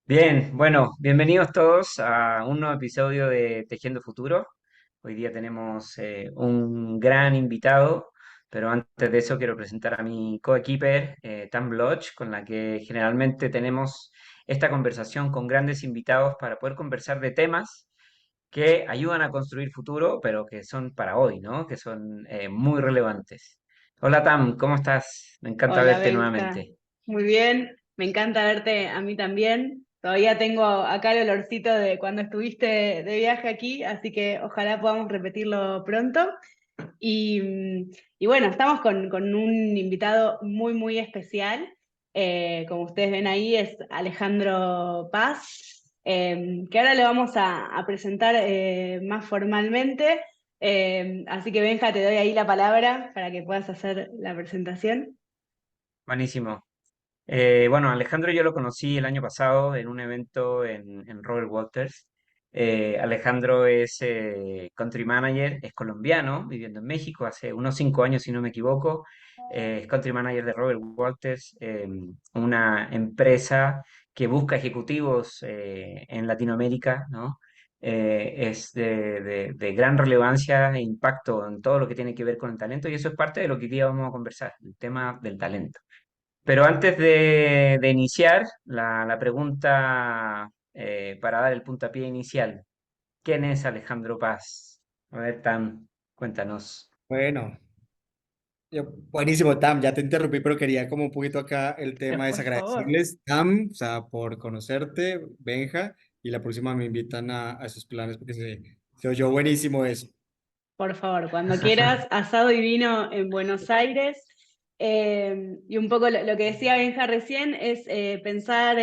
Bien, bueno, bienvenidos todos a un nuevo episodio de Tejiendo Futuro. Hoy día tenemos un gran invitado, pero antes de eso quiero presentar a mi coequiper, Tam Bloch, con la que generalmente tenemos esta conversación con grandes invitados para poder conversar de temas que ayudan a construir futuro, pero que son para hoy, ¿no? Que son muy relevantes. Hola Tam, ¿cómo estás? Me encanta Hola verte Benja, nuevamente. muy bien, me encanta verte a mí también. Todavía tengo acá el olorcito de cuando estuviste de viaje aquí, así que ojalá podamos repetirlo pronto. Y bueno, estamos con un invitado muy especial. Como ustedes ven ahí, es Alejandro Paz, que ahora le vamos a presentar más formalmente. Así que Benja, te doy ahí la palabra para que puedas hacer la presentación. Buenísimo. Bueno, Alejandro yo lo conocí el año pasado en un evento en Robert Walters. Alejandro es country manager, es colombiano, viviendo en México hace unos 5 años, si no me equivoco. Es country manager de Robert Walters, una empresa que busca ejecutivos en Latinoamérica, ¿no? Es de gran relevancia e impacto en todo lo que tiene que ver con el talento y eso es parte de lo que hoy día vamos a conversar, el tema del talento. Pero antes de iniciar la pregunta para dar el puntapié inicial, ¿quién es Alejandro Paz? A ver, Tan, cuéntanos. Bueno, buenísimo, Tam, ya te interrumpí, pero quería como un poquito acá el tema es Por favor. agradecerles, Tam, o sea, por conocerte, Benja, y la próxima me invitan a esos planes porque se oyó buenísimo eso. Por favor, cuando quieras, asado y vino en Buenos Aires. Y un poco lo que decía Benja recién es pensar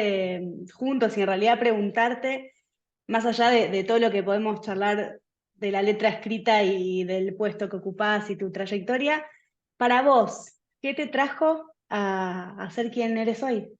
juntos y en realidad preguntarte, más allá de todo lo que podemos charlar de la letra escrita y del puesto que ocupás y tu trayectoria, para vos, ¿qué te trajo a ser quien eres hoy?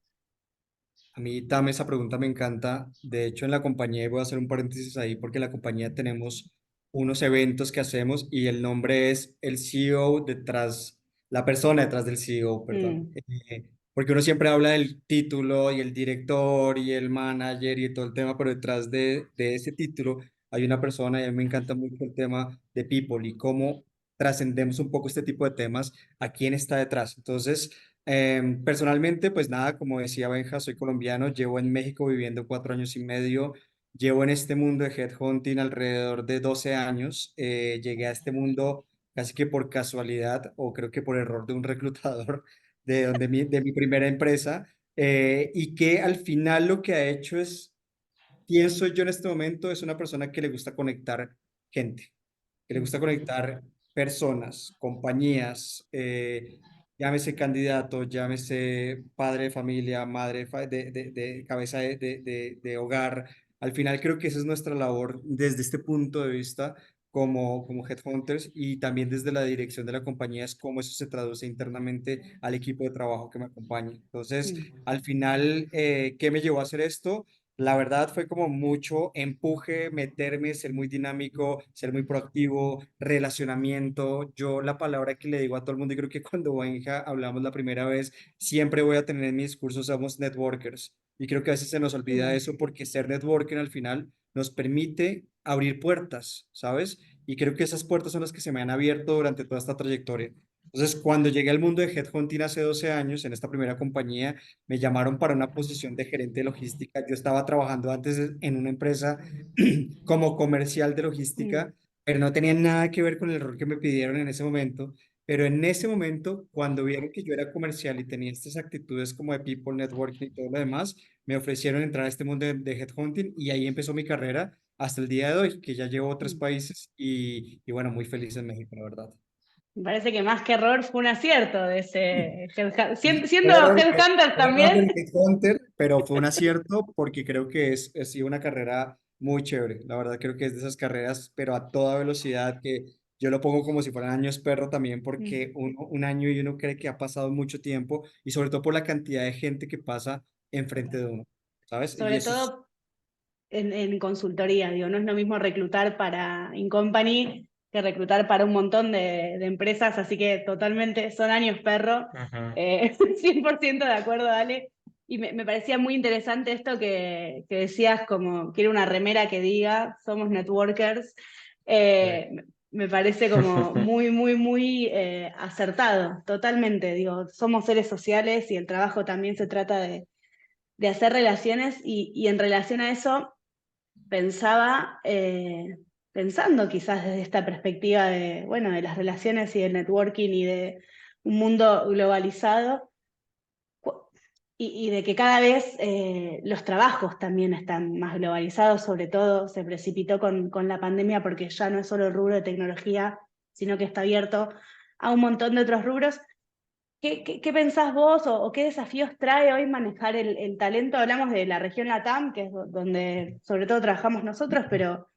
A mí, Tam, esa pregunta me encanta. De hecho, en la compañía, y voy a hacer un paréntesis ahí, porque en la compañía tenemos unos eventos que hacemos y el nombre es el CEO detrás, la persona detrás del CEO, perdón. Mm, Porque uno siempre habla del título y el director y el manager y todo el tema, pero detrás de ese título hay una persona y a mí me encanta mucho el tema de people y cómo trascendemos un poco este tipo de temas, a quién está detrás. Entonces, personalmente, pues nada, como decía Benja, soy colombiano, llevo en México viviendo 4 años y medio, llevo en este mundo de headhunting alrededor de 12 años, llegué a este mundo casi que por casualidad o creo que por error de un reclutador de mi primera empresa, y que al final lo que ha hecho es, pienso yo en este momento, es una persona que le gusta conectar gente, que le gusta conectar personas, compañías, llámese candidato, llámese padre de familia, madre de cabeza de hogar. Al final creo que esa es nuestra labor desde este punto de vista como headhunters y también desde la dirección de la compañía es cómo eso se traduce internamente al equipo de trabajo que me acompaña. Entonces, mm, al final, ¿qué me llevó a hacer esto? La verdad fue como mucho empuje, meterme, ser muy dinámico, ser muy proactivo, relacionamiento. Yo la palabra que le digo a todo el mundo, y creo que cuando Benja hablamos la primera vez, siempre voy a tener en mi discurso, somos networkers. Y creo que a veces se nos olvida mm. eso porque ser networker al final nos permite abrir puertas, ¿sabes? Y creo que esas puertas son las que se me han abierto durante toda esta trayectoria. Entonces, cuando llegué al mundo de Headhunting hace 12 años, en esta primera compañía, me llamaron para una posición de gerente de logística. Yo estaba trabajando antes en una empresa como comercial de Mm, logística, pero no tenía nada que ver con el rol que me pidieron en ese momento. Pero en ese momento, cuando vieron que yo era comercial y tenía estas actitudes como de people networking y todo lo demás, me ofrecieron entrar a este mundo de headhunting y ahí empezó mi carrera hasta el día de hoy, que ya llevo 3 países y bueno, muy feliz en México, la verdad. Me parece que más que error fue un acierto de ese siendo Error, headhunter error también. del Headhunter, pero fue un acierto porque creo que ha sido una carrera muy chévere. La verdad creo que es de esas carreras, pero a toda velocidad, que yo lo pongo como si fueran años perro también, Mm. porque un año y uno cree que ha pasado mucho tiempo y sobre todo por la cantidad de gente que pasa enfrente de uno, ¿sabes? Y Sobre eso es todo en consultoría, digo, no es lo mismo reclutar para InCompany que reclutar para un montón de empresas, así que totalmente son años perro, Ajá. 100% de acuerdo, Ale. Y me parecía muy interesante esto que decías, como quiero una remera que diga, somos networkers. Sí. Me parece como muy, muy, muy acertado, totalmente. Digo, somos seres sociales y el trabajo también se trata de hacer relaciones y en relación a eso pensaba, pensando quizás desde esta perspectiva de, bueno, de las relaciones y del networking y de un mundo globalizado y de que cada vez los trabajos también están más globalizados, sobre todo se precipitó con la pandemia porque ya no es solo el rubro de tecnología, sino que está abierto a un montón de otros rubros. ¿Qué pensás vos o qué desafíos trae hoy manejar el talento? Hablamos de la región LATAM, que es donde sobre todo trabajamos nosotros, pero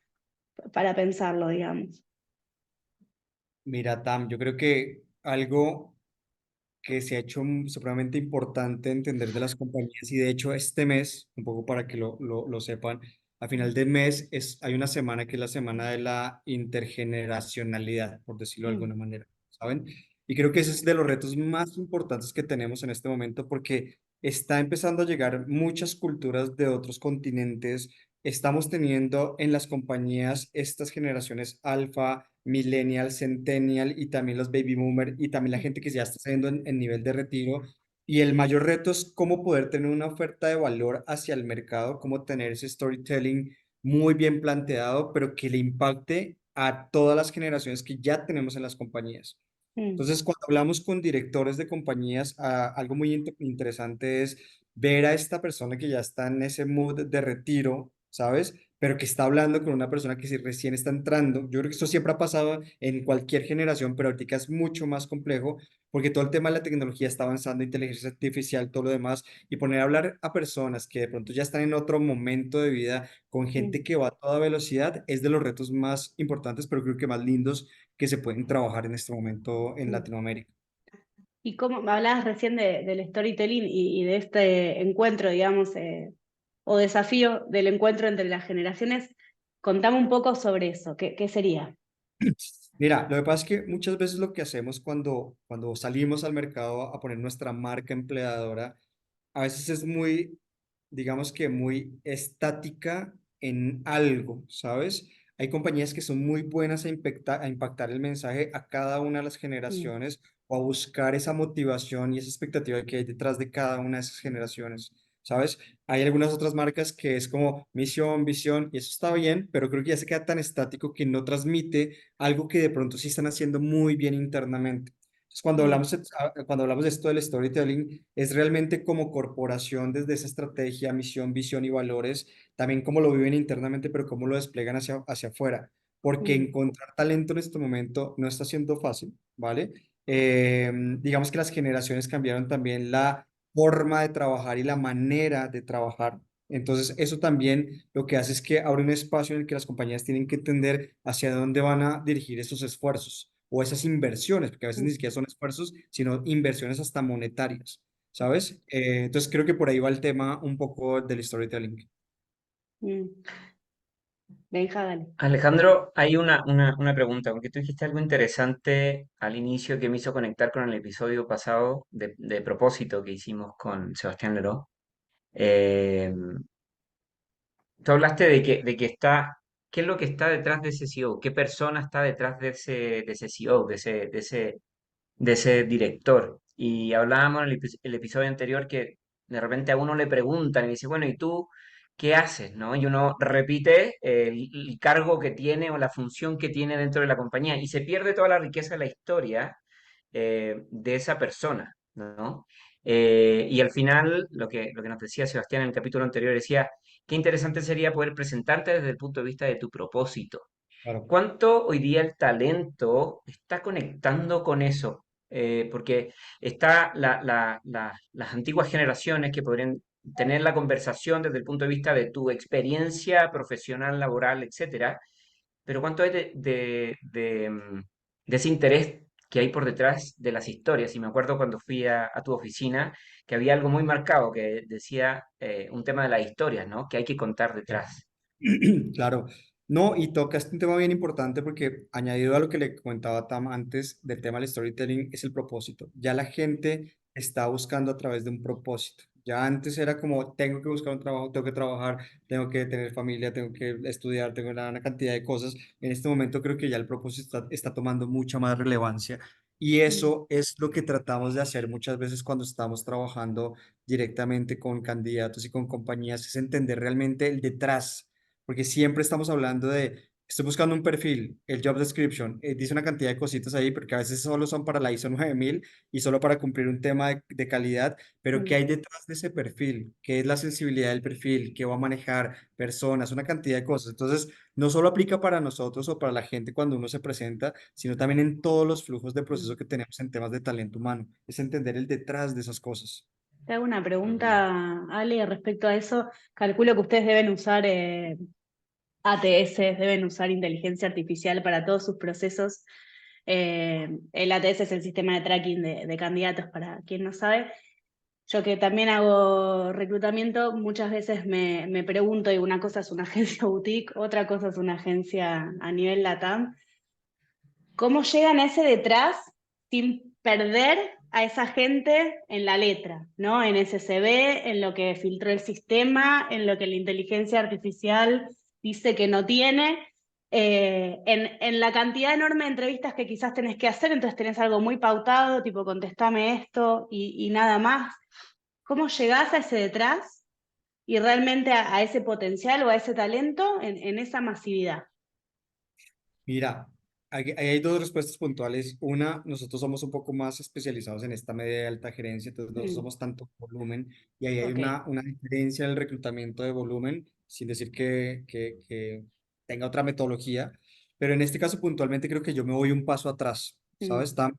para pensarlo, digamos. Mira, Tam, yo creo que algo que se ha hecho supremamente importante entender de las compañías y de hecho este mes, un poco para que lo sepan, a final de mes hay una semana que es la semana de la intergeneracionalidad, por decirlo de Mm, alguna manera, ¿saben? Y creo que ese es de los retos más importantes que tenemos en este momento porque está empezando a llegar muchas culturas de otros continentes. Estamos teniendo en las compañías estas generaciones alfa, millennial, centennial y también los baby boomer y también la gente que ya está saliendo en nivel de retiro. Y el mayor reto es cómo poder tener una oferta de valor hacia el mercado, cómo tener ese storytelling muy bien planteado, pero que le impacte a todas las generaciones que ya tenemos en las compañías. mm, Entonces, cuando hablamos con directores de compañías, algo muy interesante es ver a esta persona que ya está en ese mood de retiro, ¿sabes? Pero que está hablando con una persona que recién está entrando. Yo creo que esto siempre ha pasado en cualquier generación, pero ahorita es mucho más complejo porque todo el tema de la tecnología está avanzando, inteligencia artificial, todo lo demás, y poner a hablar a personas que de pronto ya están en otro momento de vida con mm, gente que va a toda velocidad es de los retos más importantes, pero creo que más lindos que se pueden trabajar en este momento en mm. Latinoamérica. Y cómo me hablabas recién del storytelling y de este encuentro, digamos, o desafío del encuentro entre las generaciones. Contame un poco sobre eso. ¿Qué sería? Mira, lo que pasa es que muchas veces lo que hacemos cuando salimos al mercado a poner nuestra marca empleadora, a veces es muy, digamos que muy estática en algo, ¿sabes? Hay compañías que son muy buenas a impactar el mensaje a cada una de las Mm, generaciones o a buscar esa motivación y esa expectativa que hay detrás de cada una de esas generaciones, ¿sabes? Hay algunas otras marcas que es como misión, visión, y eso está bien, pero creo que ya se queda tan estático que no transmite algo que de pronto sí están haciendo muy bien internamente. Entonces, mm, cuando hablamos de esto del storytelling, es realmente como corporación desde esa estrategia, misión, visión y valores, también cómo lo viven internamente, pero cómo lo despliegan hacia afuera. Porque mm, encontrar talento en este momento no está siendo fácil, ¿vale? Digamos que las generaciones cambiaron también la forma de trabajar y la manera de trabajar. Entonces, eso también lo que hace es que abre un espacio en el que las compañías tienen que entender hacia dónde van a dirigir esos esfuerzos o esas inversiones, porque a veces ni mm, siquiera son esfuerzos, sino inversiones hasta monetarias, ¿sabes? Entonces, creo que por ahí va el tema un poco del storytelling. mm. Benja, dale. Alejandro, hay una pregunta, porque tú dijiste algo interesante al inicio que me hizo conectar con el episodio pasado de propósito que hicimos con Sebastián Leró. Eh, Tú hablaste de que está, ¿qué es lo que está detrás de ese CEO? ¿Qué persona está detrás de ese CEO, de ese director? Y hablábamos en el episodio anterior que de repente a uno le preguntan y dice, bueno, ¿y tú qué haces? ¿No? Y uno repite el cargo que tiene o la función que tiene dentro de la compañía y se pierde toda la riqueza de la historia de esa persona, ¿no? Y al final, lo que nos decía Sebastián en el capítulo anterior, decía, qué interesante sería poder presentarte desde el punto de vista de tu propósito. Claro. ¿Cuánto hoy día el talento está conectando con eso? Porque está las antiguas generaciones que podrían tener la conversación desde el punto de vista de tu experiencia profesional, laboral, etcétera, pero ¿cuánto hay de ese interés que hay por detrás de las historias? Y me acuerdo cuando fui a tu oficina que había algo muy marcado que decía un tema de las historias, ¿no? Que hay que contar detrás. Claro. No, y tocaste un tema bien importante porque añadido a lo que le comentaba Tam antes del tema del storytelling es el propósito. Ya la gente está buscando a través de un propósito. Ya antes era como, tengo que buscar un trabajo, tengo que trabajar, tengo que tener familia, tengo que estudiar, tengo una cantidad de cosas. En este momento creo que ya el propósito está tomando mucha más relevancia y Mm, eso es lo que tratamos de hacer muchas veces cuando estamos trabajando directamente con candidatos y con compañías, es entender realmente el detrás, porque siempre estamos hablando de, estoy buscando un perfil, el job description, dice una cantidad de cositas ahí, porque a veces solo son para la ISO 9000 y solo para cumplir un tema de calidad, pero ¿qué mm. hay detrás de ese perfil? ¿Qué es la sensibilidad del perfil? ¿Qué va a manejar? Personas, una cantidad de cosas. Entonces, no solo aplica para nosotros o para la gente cuando uno se presenta, sino también en todos los flujos de Mm. proceso que tenemos en temas de talento humano. Es entender el detrás de esas cosas. Te hago una pregunta, Ale, respecto a eso. Calculo que ustedes deben usar ATS, deben usar inteligencia artificial para todos sus procesos. El ATS es el sistema de tracking de candidatos, para quien no sabe. Yo que también hago reclutamiento, muchas veces me pregunto, y una cosa es una agencia boutique, otra cosa es una agencia a nivel LATAM, ¿cómo llegan a ese detrás sin perder a esa gente en la letra, ¿no? En ese CV, en lo que filtró el sistema, en lo que la inteligencia artificial dice que no tiene, en la cantidad enorme de entrevistas que quizás tenés que hacer, entonces tenés algo muy pautado, tipo contestame esto y nada más. ¿Cómo llegás a ese detrás y realmente a ese potencial o a ese talento en esa masividad? Mira, ahí hay dos respuestas puntuales. Una, nosotros somos un poco más especializados en esta media de alta gerencia, entonces no Mm, somos tanto volumen y ahí hay ok. una diferencia en el reclutamiento de volumen, sin decir que tenga otra metodología, pero en este caso puntualmente creo que yo me voy un paso atrás, Mm, ¿sabes, Tam?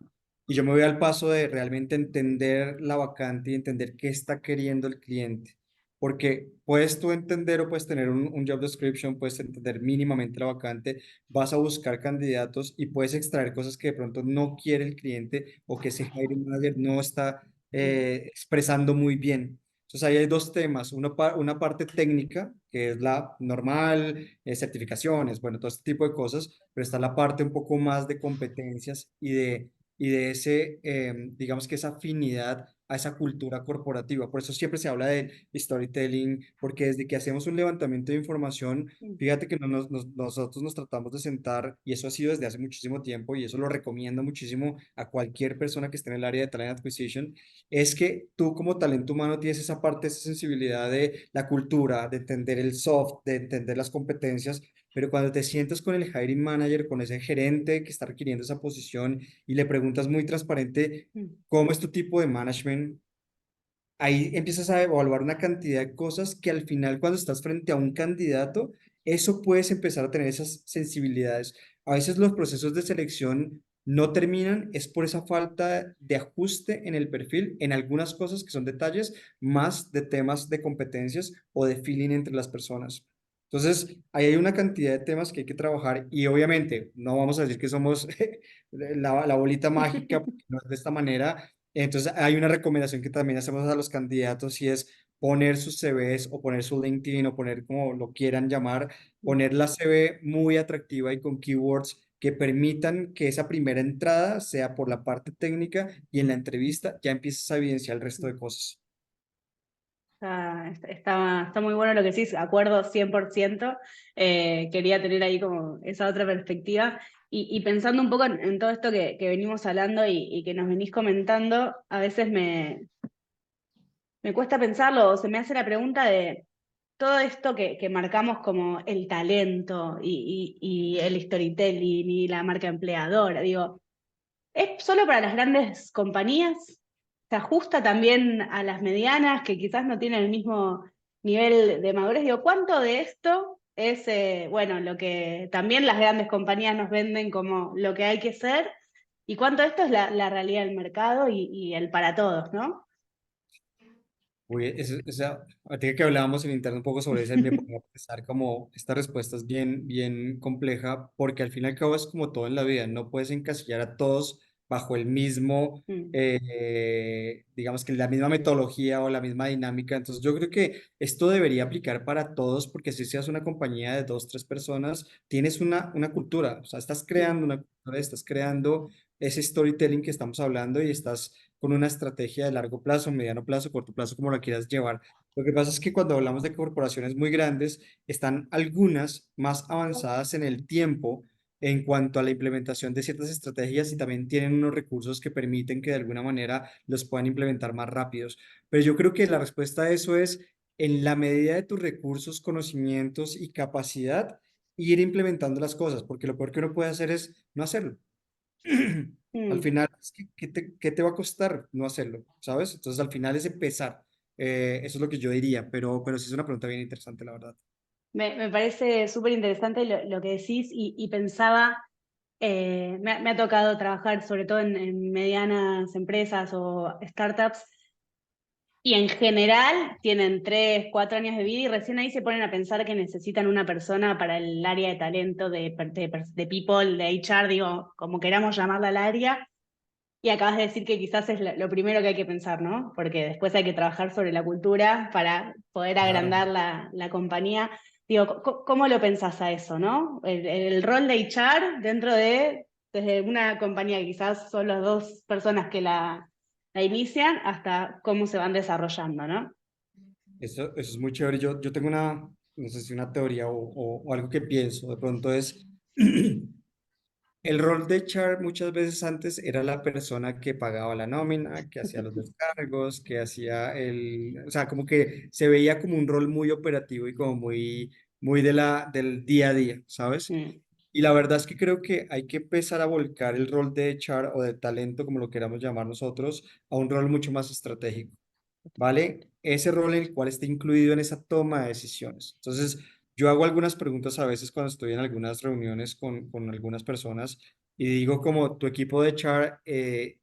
Y yo me voy al paso de realmente entender la vacante y entender qué está queriendo el cliente. Porque puedes tú entender o puedes tener un job description, puedes entender mínimamente la vacante, vas a buscar candidatos y puedes extraer cosas que de pronto no quiere el cliente o que ese hiring manager no está mm, expresando muy bien. Entonces ahí hay dos temas, una parte técnica, que es la normal, certificaciones, bueno, todo este tipo de cosas, pero está la parte un poco más de competencias y de ese, digamos que esa afinidad a esa cultura corporativa. Por eso siempre se habla de storytelling, porque desde que hacemos un levantamiento de información, mm, fíjate que nosotros nos tratamos de sentar, y eso ha sido desde hace muchísimo tiempo, y eso lo recomiendo muchísimo a cualquier persona que esté en el área de talent acquisition, es que tú como talento humano tienes esa parte, esa sensibilidad de la cultura, de entender el soft, de entender las competencias, pero cuando te sientas con el hiring manager, con ese gerente que está requiriendo esa posición y le preguntas muy transparente, mm. ¿cómo es tu tipo de management? Ahí empiezas a evaluar una cantidad de cosas que al final cuando estás frente a un candidato, eso puedes empezar a tener esas sensibilidades. A veces los procesos de selección no terminan, es por esa falta de ajuste en el perfil, en algunas cosas que son detalles, más de temas de competencias o de feeling entre las personas. Entonces, ahí hay una cantidad de temas que hay que trabajar y obviamente no vamos a decir que somos la bolita mágica, porque no es de esta manera. Entonces, hay una recomendación que también hacemos a los candidatos y es poner sus CVs o poner su LinkedIn o poner como lo quieran llamar, Mm. poner la CV muy atractiva y con keywords que permitan que esa primera entrada sea por la parte técnica y en la entrevista ya empieces a evidenciar el resto de cosas. Está muy bueno lo que decís, acuerdo 100%. Quería tener ahí como esa otra perspectiva. Y pensando un poco en todo esto que venimos hablando y que nos venís comentando, a veces me cuesta pensarlo, o se me hace la pregunta de todo esto que marcamos como el talento y el storytelling y la marca empleadora. Digo, ¿es solo para las grandes compañías? ¿Se ajusta también a las medianas que quizás no tienen el mismo nivel de madurez? Digo, ¿cuánto de esto es, bueno, lo que también las grandes compañías nos venden como lo que hay que ser? ¿Y cuánto de esto es la realidad del mercado y el para todos, ¿no? Uy, ahorita que hablábamos en interno un poco sobre eso, me pongo a pensar como esta respuesta es bien, bien compleja, porque al fin y al cabo es como todo en la vida, no puedes encasillar a todos bajo el mismo, Mm, digamos que la misma metodología o la misma dinámica. Entonces yo creo que esto debería aplicar para todos, porque si seas una compañía de dos, tres personas, tienes una cultura, o sea, estás mm, creando una cultura, estás creando ese storytelling que estamos hablando y estás con una estrategia de largo plazo, mediano plazo, corto plazo, como la quieras llevar. Lo que pasa es que cuando hablamos de corporaciones muy grandes, están algunas más avanzadas en el tiempo en cuanto a la implementación de ciertas estrategias y también tienen unos recursos que permiten que de alguna manera los puedan implementar más rápidos. Pero yo creo que la respuesta a eso es, en la medida de tus recursos, conocimientos y capacidad, ir implementando las cosas, porque lo peor que uno puede hacer es no hacerlo. Al Mm. final, ¿qué te va a costar no hacerlo? ¿Sabes? Entonces, al final es empezar. Eso es lo que yo diría, pero sí es una pregunta bien interesante, la verdad. Me parece súper interesante lo que decís y pensaba, me ha tocado trabajar sobre todo en medianas empresas o startups y en general tienen 3, 4 años de vida y recién ahí se ponen a pensar que necesitan una persona para el área de talento, de people, de HR, digo, como queramos llamarla al área. Y acabas de decir que quizás es lo primero que hay que pensar, ¿no? Porque después hay que trabajar sobre la cultura para poder Claro. agrandar la compañía. Digo, ¿cómo lo pensás a eso, no? El rol de HR dentro desde una compañía que quizás son las dos personas que la inician hasta cómo se van desarrollando, ¿no? Eso es muy chévere. Yo tengo una, no sé si una teoría o algo que pienso, de pronto es, el rol de Char muchas veces antes era la persona que pagaba la nómina, que hacía los descargos, que hacía o sea, como que se veía como un rol muy operativo y como muy del día a día, ¿sabes? Mm, Y la verdad es que creo que hay que empezar a volcar el rol de HR o de talento, como lo queramos llamar nosotros, a un rol mucho más estratégico. ¿Vale? Ese rol en el cual esté incluido en esa toma de decisiones. Entonces, yo hago algunas preguntas a veces cuando estoy en algunas reuniones con algunas personas y digo como tu equipo de HR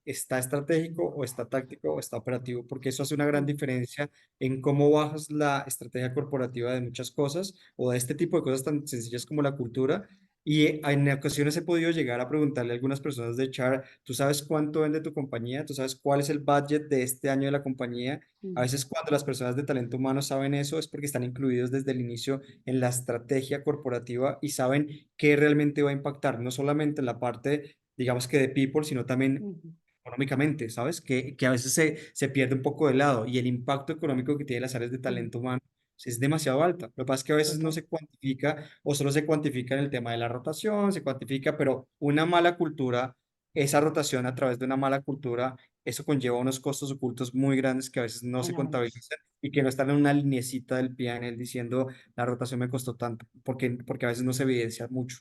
está estratégico o está táctico o está operativo, porque eso hace una gran mm, diferencia en cómo bajas la estrategia corporativa de muchas cosas o de este tipo de cosas tan sencillas como la cultura. Y en ocasiones he podido llegar a preguntarle a algunas personas de HR, ¿tú sabes cuánto vende tu compañía? ¿Tú sabes cuál es el budget de este año de la compañía? A mm, veces cuando las personas de talento humano saben eso es porque están incluidos desde el inicio en la estrategia corporativa y saben qué realmente va a impactar, no solamente en la parte, digamos que de people, sino también mm, económicamente, ¿sabes? Que a veces se pierde un poco de lado y el impacto económico que tiene las áreas de mm. talento humano es demasiado alta. Lo que pasa es que a veces no Total. se cuantifica o solo se cuantifica en el tema de la rotación, se cuantifica, pero una mala cultura, esa rotación a través de una mala cultura, eso conlleva unos costos ocultos muy grandes que a veces no se Enormes. contabilizan y que no están en una linecita del PNL diciendo la rotación me costó tanto, porque a veces no se evidencia mucho.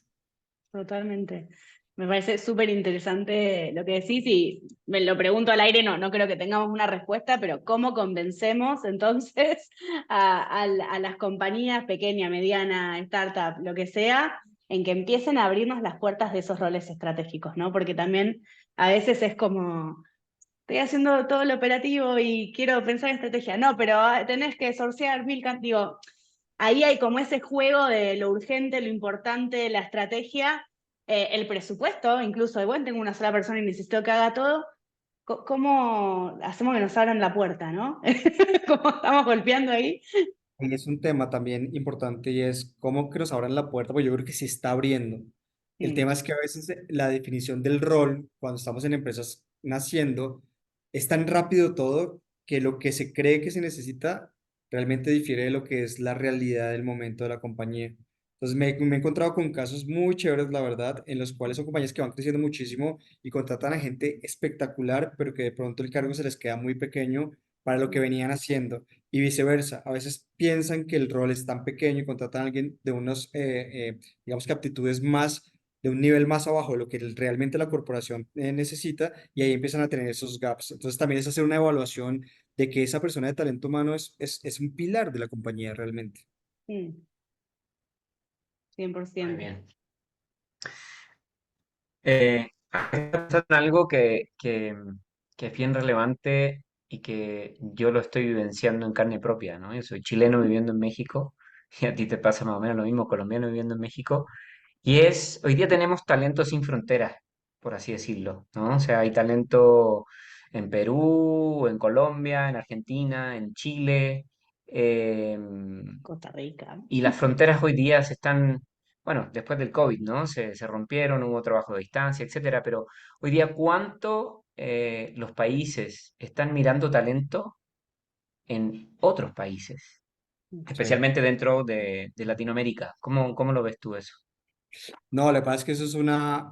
Totalmente. Me parece súper interesante lo que decís y me lo pregunto al aire, no creo que tengamos una respuesta, pero ¿cómo convencemos entonces a las compañías, pequeña, mediana, startup, lo que sea, en que empiecen a abrirnos las puertas de esos roles estratégicos, ¿no? Porque también a veces es como, estoy haciendo todo lo operativo y quiero pensar en estrategia. No, pero tenés que sourcear digo, ahí hay como ese juego de lo urgente, lo importante, la estrategia, el presupuesto, incluso de, bueno, tengo una sola persona y necesito que haga todo. ¿Cómo hacemos que nos abran la puerta, no? ¿Cómo estamos golpeando ahí? Y es un tema también importante y es cómo que nos abran la puerta, pues yo creo que se está abriendo. El Mm, tema es que a veces la definición del rol, cuando estamos en empresas naciendo, es tan rápido todo que lo que se cree que se necesita realmente difiere de lo que es la realidad del momento de la compañía. Entonces me he encontrado con casos muy chéveres, la verdad, en los cuales son compañías que van creciendo muchísimo y contratan a gente espectacular, pero que de pronto el cargo se les queda muy pequeño para lo que mm, venían haciendo y viceversa. A veces piensan que el rol es tan pequeño y contratan a alguien de unos, digamos que aptitudes más, de un nivel más abajo de lo que realmente la corporación necesita y ahí empiezan a tener esos gaps. Entonces también es hacer una evaluación de que esa persona de talento humano es un pilar de la compañía realmente. mm, Muy 100%. bien. Pensando en algo que es bien relevante y que yo lo estoy vivenciando en carne propia, ¿no? Yo soy chileno viviendo en México y a ti te pasa más o menos lo mismo, colombiano viviendo en México. Hoy día tenemos talento sin fronteras, por así decirlo, ¿no? O sea, hay talento en Perú, en Colombia, en Argentina, en Chile, Costa Rica. y las fronteras hoy día se están bueno, después del COVID, ¿no? Se rompieron, hubo trabajo de distancia, etcétera, pero hoy día, ¿cuánto los países están mirando talento en otros países, Sí. especialmente dentro de Latinoamérica? ¿Cómo lo ves tú eso? No, lo que pasa es que eso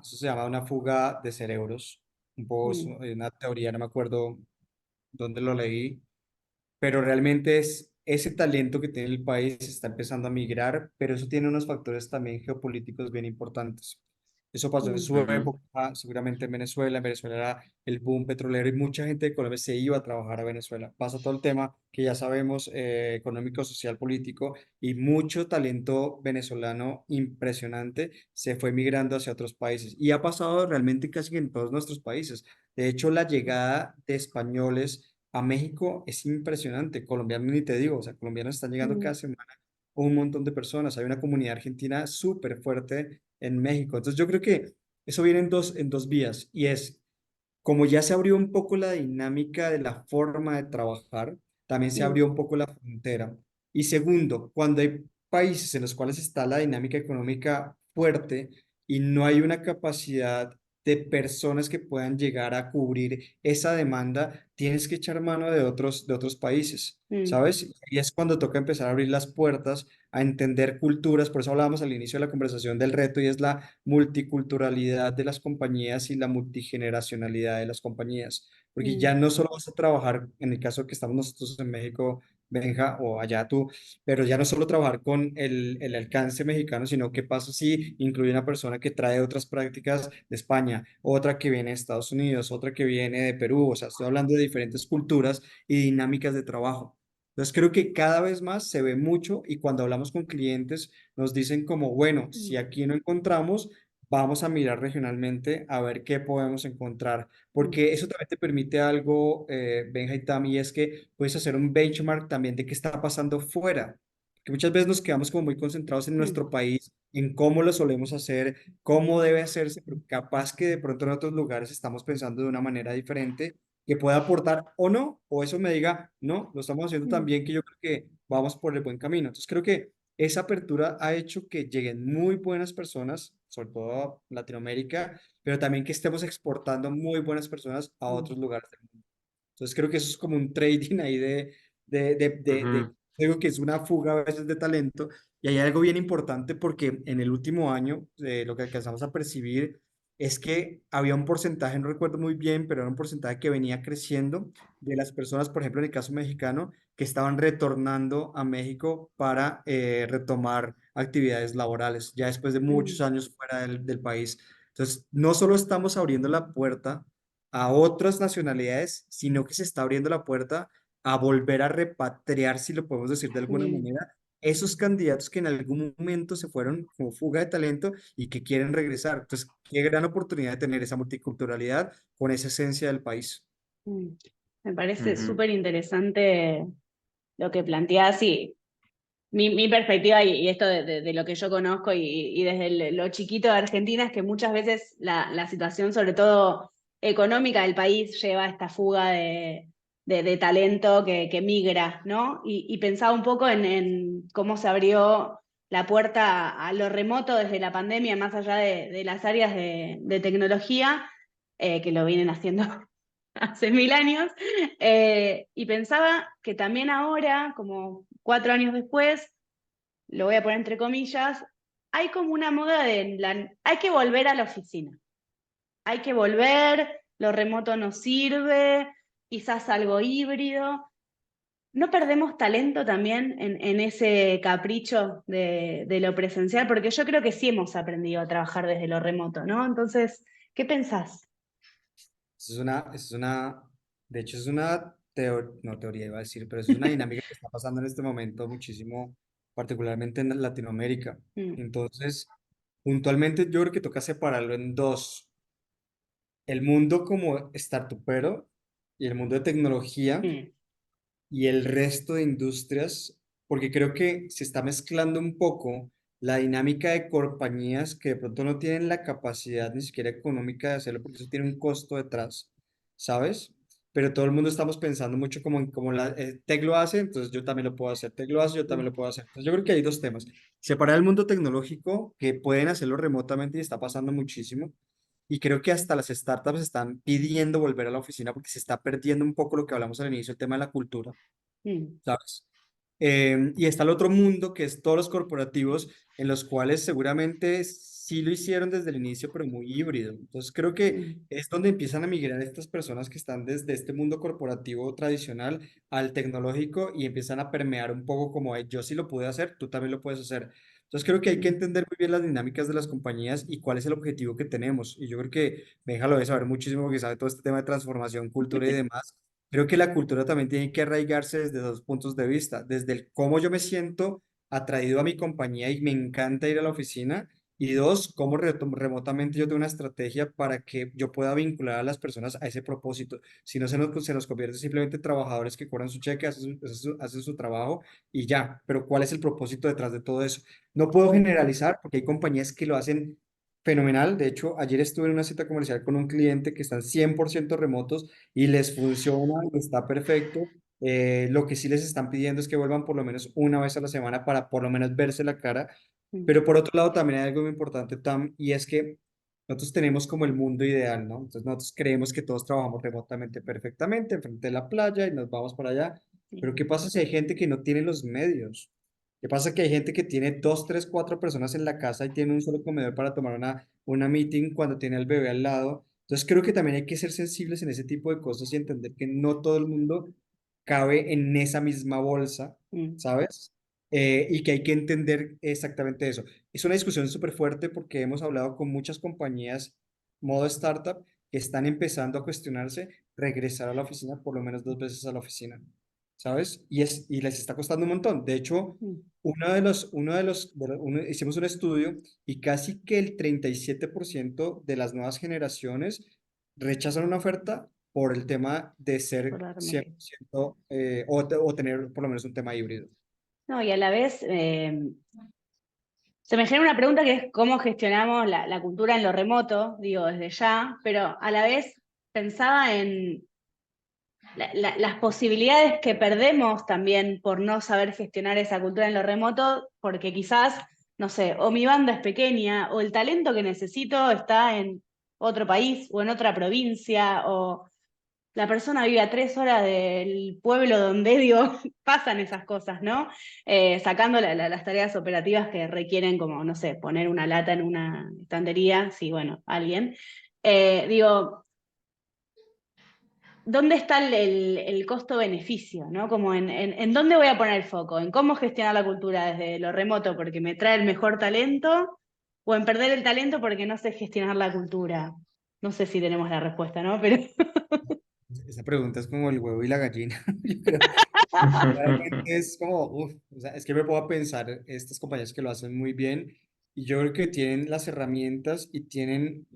se llama una fuga de cerebros, un poco Mm, una teoría, no me acuerdo dónde lo leí, pero realmente es ese talento que tiene el país está empezando a migrar, pero eso tiene unos factores también geopolíticos bien importantes. Eso pasó en mm, su Ujú, época, seguramente en Venezuela era el boom petrolero y mucha gente de Colombia se iba a trabajar a Venezuela. Pasa todo el tema que ya sabemos, económico, social, político, y mucho talento venezolano impresionante se fue migrando hacia otros países. Y ha pasado realmente casi en todos nuestros países. De hecho, la llegada de españoles a México es impresionante. Colombianos ni te digo, o sea, colombianos están llegando mm, cada semana un montón de personas. Hay una comunidad argentina súper fuerte en México. Entonces yo creo que eso viene en dos vías y es como ya se abrió un poco la dinámica de la forma de trabajar, también se mm, abrió un poco la frontera. Y segundo, cuando hay países en los cuales está la dinámica económica fuerte y no hay una capacidad de personas que puedan llegar a cubrir esa demanda, tienes que echar mano de otros países, mm, ¿sabes? Y es cuando toca empezar a abrir las puertas, a entender culturas. Por eso hablábamos al inicio de la conversación del reto y es la multiculturalidad de las compañías y la multigeneracionalidad de las compañías, porque mm, ya no solo vas a trabajar, en el caso que estamos nosotros en México, Benja, o allá tú, pero ya no solo trabajar con el alcance mexicano, sino qué pasa si incluye una persona que trae otras prácticas de España, otra que viene de Estados Unidos, otra que viene de Perú, o sea, estoy hablando de diferentes culturas y dinámicas de trabajo. Entonces creo que cada vez más se ve mucho y cuando hablamos con clientes nos dicen como, bueno, si mm, aquí no encontramos, vamos a mirar regionalmente a ver qué podemos encontrar, mm, porque eso también te permite algo, Benja y Tami, y es que puedes hacer un benchmark también de qué está pasando fuera, que muchas veces nos quedamos como muy concentrados en mm, nuestro país, en cómo lo solemos hacer, cómo debe hacerse, pero capaz que de pronto en otros lugares estamos pensando de una manera diferente que pueda aportar o no, o eso me diga, no, lo estamos haciendo tan mm, bien que yo creo que vamos por el buen camino. Entonces creo que esa apertura ha hecho que lleguen muy buenas personas, sobre todo a Latinoamérica, pero también que estemos exportando muy buenas personas a mm, otros lugares del mundo. Entonces creo que eso es como un trading ahí ujú, digo que es una fuga a veces de talento. Y hay algo bien importante porque en el último año lo que alcanzamos a percibir es que había un porcentaje, no recuerdo muy bien, pero era un porcentaje que venía creciendo de las personas, por ejemplo, en el caso mexicano, que estaban retornando a México para retomar actividades laborales, ya después de mm, muchos años fuera del país. Entonces, no solo estamos abriendo la puerta a otras nacionalidades, sino que se está abriendo la puerta a volver a repatriar, si lo podemos decir de alguna mm, manera, esos candidatos que en algún momento se fueron como fuga de talento y que quieren regresar. Entonces, qué gran oportunidad de tener esa multiculturalidad con esa esencia del país. mm. Me parece ujú, súper interesante lo que planteás y mi perspectiva y esto de lo que yo conozco y desde lo chiquito de Argentina es que muchas veces la situación, sobre todo económica del país, lleva a esta fuga de talento que migra, ¿no? Y pensaba un poco en cómo se abrió la puerta a lo remoto desde la pandemia, más allá de las áreas de tecnología, que lo vienen haciendo hace 1000 años, y pensaba que también ahora, como 4 años después, lo voy a poner entre comillas, hay como una moda hay que volver a la oficina, hay que volver, lo remoto no sirve, quizás algo híbrido. ¿No perdemos talento también en ese capricho de lo presencial? Porque yo creo que sí hemos aprendido a trabajar desde lo remoto, ¿no? Entonces, ¿qué pensás? De hecho, es una no teoría, iba a decir, pero es una dinámica que está pasando en este momento muchísimo, particularmente en Latinoamérica. Mm, Entonces, puntualmente yo creo que toca separarlo en dos. El mundo como startupero y el mundo de tecnología mm, y el resto de industrias, porque creo que se está mezclando un poco la dinámica de compañías que de pronto no tienen la capacidad ni siquiera económica de hacerlo, porque eso tiene un costo detrás, ¿sabes? pero todo el mundo estamos pensando mucho como en como Tech lo hace, entonces yo también lo puedo hacer, Tech lo hace, yo también Mm, lo puedo hacer. Entonces yo creo que hay dos temas. Separar el mundo tecnológico, que pueden hacerlo remotamente y está pasando muchísimo, y creo que hasta las startups están pidiendo volver a la oficina porque se está perdiendo un poco lo que hablamos al inicio, el tema de la cultura, mm, ¿sabes? Y está el otro mundo, que es todos los corporativos, en los cuales seguramente sí lo hicieron desde el inicio, pero muy híbrido. Entonces creo que mm, es donde empiezan a migrar estas personas que están desde este mundo corporativo tradicional al tecnológico y empiezan a permear un poco como yo sí lo pude hacer, tú también lo puedes hacer". Entonces creo que hay que mm. entender muy bien las dinámicas de las compañías y cuál es el objetivo que tenemos. Y yo creo que Benja lo debe saber muchísimo porque sabe todo este tema de transformación, cultura y demás. Creo que la cultura también tiene que arraigarse desde dos puntos de vista, desde el cómo yo me siento atraído a mi compañía y me encanta ir a la oficina, y dos, cómo remotamente yo tengo una estrategia para que yo pueda vincular a las personas a ese propósito. Si no se nos convierte simplemente en trabajadores que cobran su cheque, hacen su trabajo y ya, pero ¿cuál es el propósito detrás de todo eso? No puedo generalizar porque hay compañías que lo hacen fenomenal. De hecho, ayer estuve en una cita comercial con un cliente que están 100% remotos y les funciona y está perfecto. Lo que sí les están pidiendo es que vuelvan por lo menos una vez a la semana para por lo menos verse la cara. Mm, Pero por otro lado también hay algo muy importante, Tam, y es que nosotros tenemos como el mundo ideal, ¿no? Entonces nosotros creemos que todos trabajamos remotamente perfectamente, enfrente de la playa y nos vamos para allá. Pero sí, ¿qué pasa si hay gente que no tiene los medios? ¿Qué pasa que hay gente que tiene dos, tres, cuatro personas en la casa y tiene un solo comedor para tomar una meeting cuando tiene al bebé al lado? Entonces creo que también hay que ser sensibles en ese tipo de cosas y entender que no todo el mundo cabe en esa misma bolsa, mm, ¿sabes? Y que hay que entender exactamente eso. Es una discusión súper fuerte porque hemos hablado con muchas compañías modo startup que están empezando a cuestionarse regresar a la oficina por lo menos 2 veces a la oficina, ¿sabes? Y les está costando un montón. De hecho, mm, hicimos un estudio y casi que el 37% de las nuevas generaciones rechazan una oferta por el tema de por ser la remoto. 100% o tener por lo menos un tema híbrido. No, y a la vez se me genera una pregunta que es cómo gestionamos la cultura en lo remoto, digo, desde ya, pero a la vez pensaba en las posibilidades que perdemos también por no saber gestionar esa cultura en lo remoto, porque quizás, no sé, o mi banda es pequeña, o el talento que necesito está en otro país o en otra provincia, o la persona vive a 3 horas del pueblo donde, digo, pasan esas cosas, ¿no? Sacando las tareas operativas que requieren, como, no sé, poner una lata en una estantería, sí, bueno, alguien. Digo, ¿dónde está el costo-beneficio, ¿no? Como en dónde voy a poner el foco, en cómo gestionar la cultura desde lo remoto porque me trae el mejor talento, o en perder el talento porque no sé gestionar la cultura. No sé si tenemos la respuesta, ¿no? Pero Esa pregunta es como el huevo y la gallina. Yo creo, realmente es como, uf, o sea, es que me puedo pensar estas compañías que lo hacen muy bien y yo creo que tienen las herramientas y tienen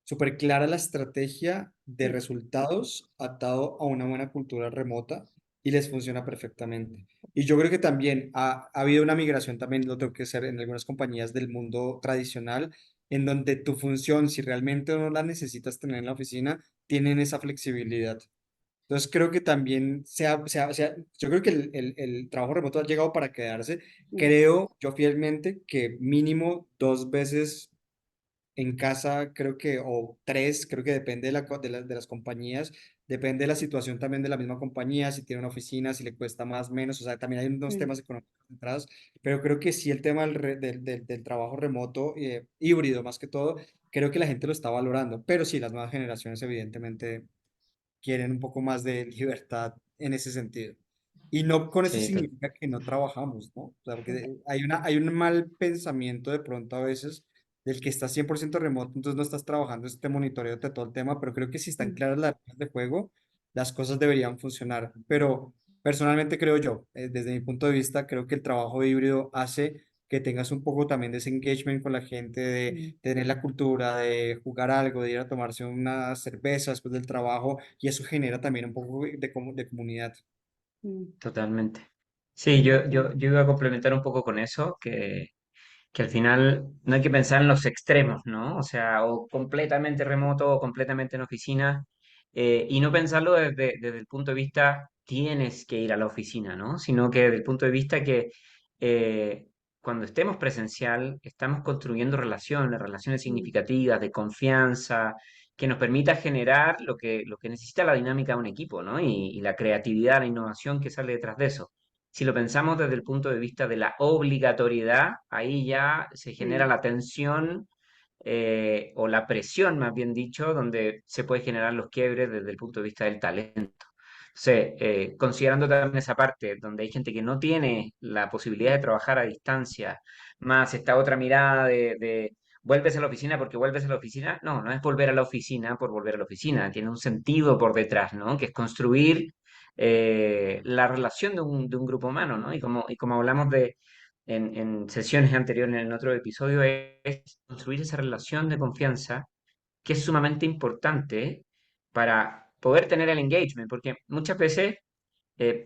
súper clara la estrategia de resultados atado a una buena cultura remota y les funciona perfectamente. Y yo creo que también ha habido una migración, también lo tengo que hacer en algunas compañías del mundo tradicional, en donde tu función, si realmente no la necesitas tener en la oficina, tienen esa flexibilidad. Entonces creo que también yo creo que el trabajo remoto ha llegado para quedarse. Creo yo fielmente que mínimo 2 veces en casa, creo que, o tres, creo que depende de las compañías, depende de la situación también de la misma compañía, si tiene una oficina, si le cuesta más, menos, o sea, también hay unos temas económicos centrados, pero creo que sí el tema del trabajo remoto, híbrido más que todo, creo que la gente lo está valorando, pero sí, las nuevas generaciones evidentemente quieren un poco más de libertad en ese sentido. Y no con eso Sí, significa que no trabajamos, ¿no? O sea, porque hay un mal pensamiento de pronto a veces del que estás 100% remoto, entonces no estás trabajando, este monitoreo de todo el tema, pero creo que si están claras las reglas de juego, las cosas deberían funcionar. Pero personalmente creo yo, desde mi punto de vista, creo que el trabajo híbrido hace que tengas un poco también de ese engagement con la gente, de tener la cultura, de jugar algo, de ir a tomarse una cerveza después del trabajo, y eso genera también un poco de comunidad. Mm, totalmente. Sí, yo, yo, 100%. yo iba a complementar un poco con eso, que al final no hay que pensar en los extremos, ¿no? O sea, o completamente remoto o completamente en oficina. y no pensarlo desde el punto de vista tienes que ir a la oficina, ¿no? Sino que desde el punto de vista que eh, cuando estemos presencial, estamos construyendo relaciones Mm, significativas, de confianza, que nos permita generar lo que necesita la dinámica de un equipo, ¿no? Y la creatividad, la innovación que sale detrás de eso. Si lo pensamos desde el punto de vista de la obligatoriedad, ahí ya se genera mm, la tensión o la presión, más bien dicho, donde se puede generar los quiebres desde el punto de vista del talento. Entonces, considerando también esa parte donde hay gente que no tiene la posibilidad de trabajar a distancia, más esta otra mirada de vuelves a la oficina porque vuelves a la oficina, no, no es volver a la oficina por volver a la oficina, tiene un sentido por detrás, ¿no? Que es construir la relación de un grupo humano, ¿no? Y como hablamos en sesiones anteriores, en otro episodio, es construir esa relación de confianza que es sumamente importante para poder tener el engagement, porque muchas veces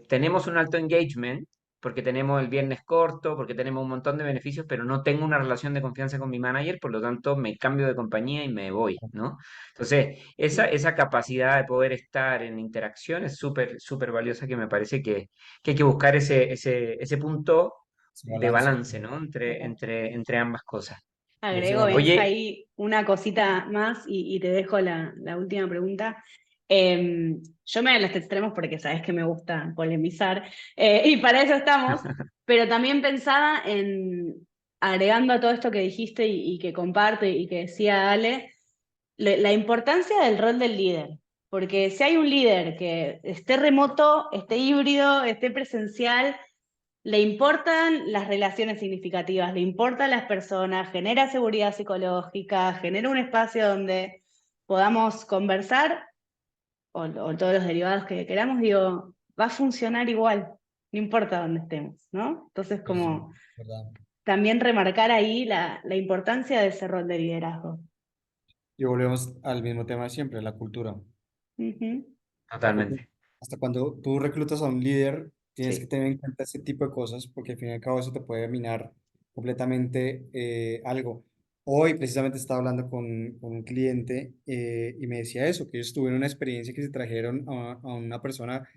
tenemos un alto engagement porque tenemos el viernes corto, porque tenemos un montón de beneficios, pero no tengo una relación de confianza con mi manager, por lo tanto me cambio de compañía y me voy, ¿no? Entonces, esa, mm. esa capacidad de poder estar en interacción es súper, súper valiosa que me parece que hay que buscar ese punto Ese de balance. balance, ¿no? Entre ambas cosas. Agrego, Buenísimo. Benja, Oye, ahí una cosita más y te dejo la última pregunta. Yo me voy a los extremos porque sabes que me gusta polemizar y para eso estamos, pero también pensaba en, agregando a todo esto que dijiste y que comparto y que decía Ale, la importancia del rol del líder. Porque si hay un líder que esté remoto, esté híbrido, esté presencial, le importan las relaciones significativas, le importan las personas, genera seguridad psicológica, genera un espacio donde podamos conversar o todos los derivados que queramos, digo, va a funcionar igual, no importa dónde estemos, ¿no? Entonces, Sí, sí, como verdad. también remarcar ahí la importancia de ese rol de liderazgo. Y volvemos al mismo tema de siempre, la cultura. Ujú, La cultura. totalmente, Hasta cuando tú reclutas a un líder, tienes que sí. tener en cuenta ese tipo de cosas, porque al fin y al cabo eso te puede minar completamente algo. Hoy precisamente estaba hablando con un cliente y me decía eso, que ellos tuvieron una experiencia que se trajeron a una persona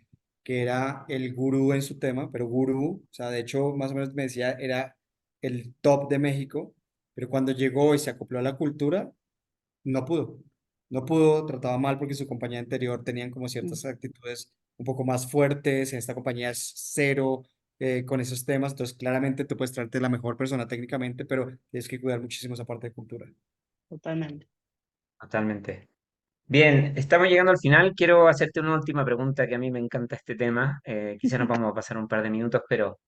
que era el gurú en su tema, pero gurú, o sea, de hecho, más o menos me decía, era el top de México, pero cuando llegó y se acopló a la cultura, no pudo. No pudo, trataba mal porque su compañía anterior tenían como mm, ciertas actitudes un poco más fuertes, en esta compañía es cero con esos temas, entonces claramente tú puedes traerte la mejor persona técnicamente, pero tienes que cuidar muchísimo esa parte de cultura. totalmente. Totalmente. Bien, estamos llegando al final. Quiero hacerte una última pregunta que a mí me encanta este tema. Quizá nos vamos a pasar un par de minutos, pero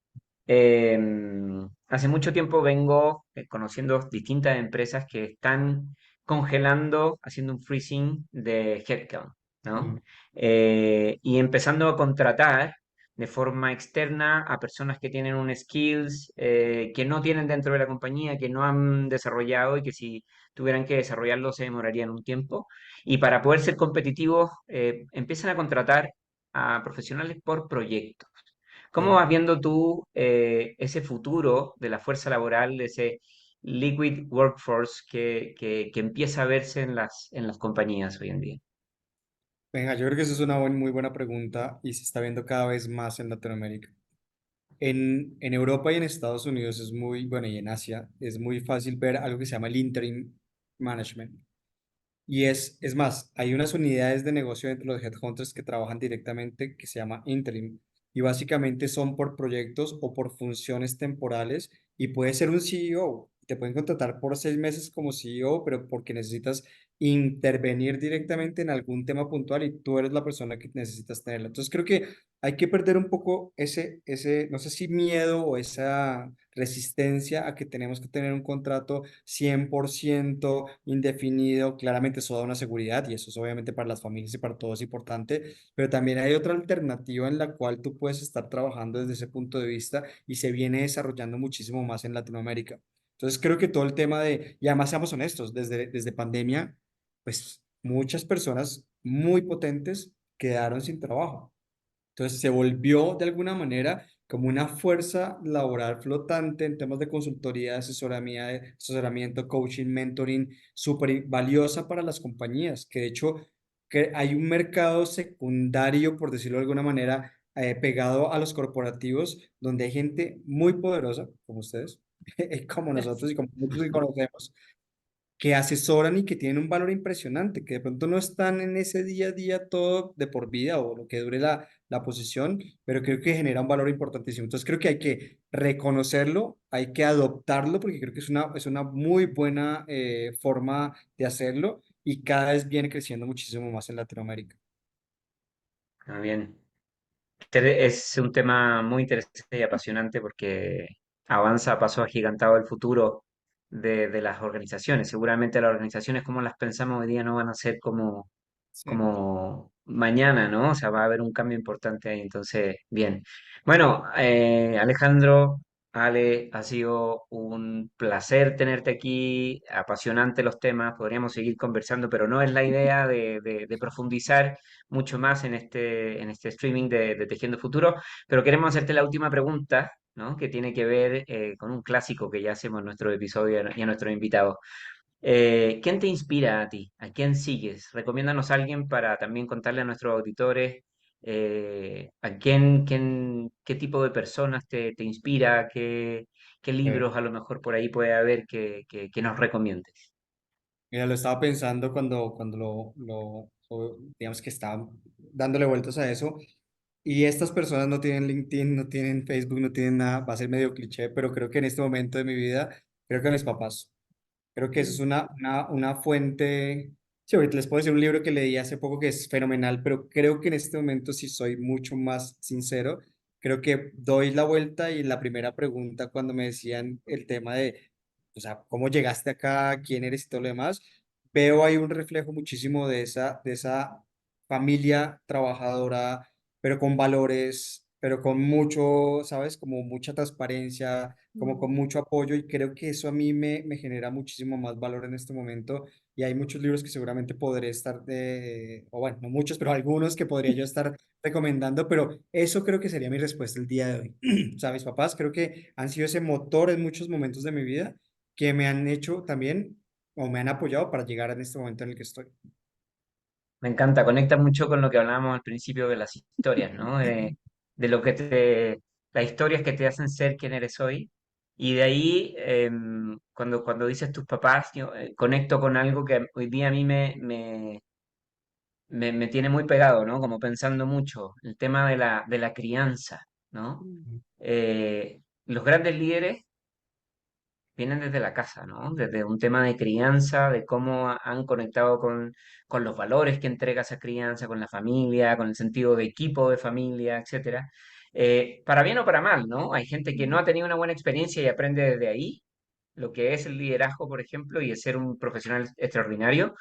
hace mucho tiempo vengo conociendo distintas empresas que están congelando, haciendo un freezing de headcount, ¿no? Mm. Y empezando a contratar de forma externa a personas que tienen un skills que no tienen dentro de la compañía, que no han desarrollado y que si tuvieran que desarrollarlo se demorarían un tiempo. Y para poder ser competitivos, empiezan a contratar a profesionales por proyecto. ¿Cómo Sí. vas viendo tú ese futuro de la fuerza laboral, de ese liquid workforce que empieza a verse en las compañías hoy en día? Venga, yo creo que esa es una muy buena pregunta y se está viendo cada vez más en Latinoamérica. En Europa y en Estados Unidos es muy, bueno, y en Asia es muy fácil ver algo que se llama el interim management. Y es más, hay unas unidades de negocio entre los headhunters que trabajan directamente que se llama interim. Y básicamente son por proyectos o por funciones temporales. Y puede ser un CEO. Te pueden contratar por 6 meses como CEO, pero porque necesitas intervenir directamente en algún tema puntual y tú eres la persona que necesitas tenerla. Entonces creo que hay que perder un poco no sé si miedo o esa resistencia a que tenemos que tener un contrato 100% indefinido. Claramente eso da una seguridad y eso es obviamente para las familias y para todos importante, pero también hay otra alternativa en la cual tú puedes estar trabajando desde ese punto de vista y se viene desarrollando muchísimo más en Latinoamérica. Entonces creo que todo el tema y además seamos honestos, desde pandemia, pues muchas personas muy potentes quedaron sin trabajo. Entonces se volvió de alguna manera como una fuerza laboral flotante en temas de consultoría, asesoramiento, coaching, mentoring, súper valiosa para las compañías, que de hecho que hay un mercado secundario, por decirlo de alguna manera, pegado a los corporativos, donde hay gente muy poderosa, como ustedes, como nosotros y como muchos que conocemos, que asesoran y que tienen un valor impresionante, que de pronto no están en ese día a día todo de por vida o lo que dure la posición, pero creo que genera un valor importantísimo. Entonces creo que hay que reconocerlo, hay que adoptarlo, porque creo que es una muy buena forma de hacerlo y cada vez viene creciendo muchísimo más en Latinoamérica. Ah, bien. Es un tema muy interesante y apasionante porque avanza a paso agigantado el futuro de las organizaciones. Seguramente las organizaciones como las pensamos hoy día no van a ser Sí. como mañana, ¿no? O sea, va a haber un cambio importante ahí. Entonces, bien. Bueno, Alejandro, Ale, ha sido un placer tenerte aquí, apasionante los temas, podríamos seguir conversando, pero no es la idea de profundizar mucho más en este streaming de Tejiendo Futuro, pero queremos hacerte la última pregunta, ¿no? Que tiene que ver con un clásico que ya hacemos en nuestro episodio y a nuestros invitados. ¿Quién te inspira a ti? ¿A quién sigues? Recomiéndanos a alguien para también contarle a nuestros auditores a qué tipo de personas te inspira, qué Eh, libros a lo mejor por ahí puede haber que nos recomiendes. Mira, lo estaba pensando cuando digamos que estaba dándole vueltas a eso. Y estas personas no tienen LinkedIn, no tienen Facebook, no tienen nada, va a ser medio cliché, pero creo que en este momento de mi vida, creo que mis papás. Creo que eso es Mm, una fuente. Sí, ahorita les puedo decir un libro que leí hace poco que es fenomenal, pero creo que en este momento, si soy mucho más sincero, creo que doy la vuelta y en la primera pregunta, cuando me decían el tema de, o sea, ¿cómo llegaste acá? ¿Quién eres y todo lo demás? Veo ahí un reflejo muchísimo de esa familia trabajadora, pero con valores, pero con mucho, ¿sabes? Como mucha transparencia, como mm, con mucho apoyo y creo que eso a mí me genera muchísimo más valor en este momento y hay muchos libros que seguramente podré estar o bueno, no muchos, pero algunos que podría yo estar recomendando, pero eso creo que sería mi respuesta el día de hoy. O sea, mis papás creo que han sido ese motor en muchos momentos de mi vida que me han hecho también o me han apoyado para llegar en este momento en el que estoy. Me encanta, conecta mucho con lo que hablábamos al principio de las historias, ¿no? De lo que las historias que te hacen ser quien eres hoy. Y de ahí, cuando dices tus papás, yo conecto con algo que hoy día a mí me tiene muy pegado, ¿no? Como pensando mucho, el tema de la crianza, ¿no? mm, Los grandes líderes vienen desde la casa, ¿no? Desde un tema de crianza, de cómo han conectado con los valores que entrega esa crianza, con la familia, con el sentido de equipo de familia, etcétera. Para bien o para mal, ¿no? Hay gente que no mm, ha tenido una buena experiencia y aprende desde ahí lo que es el liderazgo, por ejemplo, y el ser un profesional extraordinario,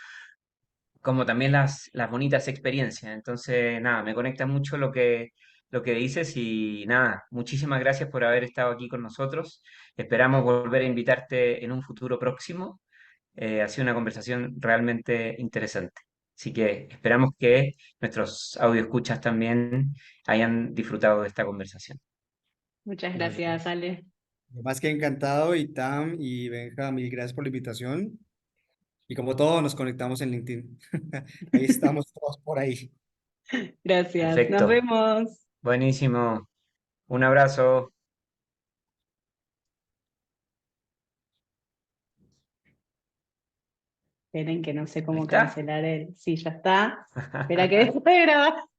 como también las bonitas experiencias. Entonces, nada, me conecta mucho lo que dices y nada, muchísimas gracias por haber estado aquí con nosotros. Esperamos volver a invitarte en un futuro próximo. Ha sido una conversación realmente interesante. Así que esperamos que nuestros escuchas también hayan disfrutado de esta conversación. Muchas No, gracias, Ale. yo más que encantado y Tam y Benja, mil gracias por la invitación y como todo nos conectamos en LinkedIn. Ahí estamos todos por ahí. Gracias. Nos Perfecto. vemos. Buenísimo. Un abrazo. Esperen que no sé Ahí cómo está. cancelar el. Sí, ya está. Espera que deje de grabar.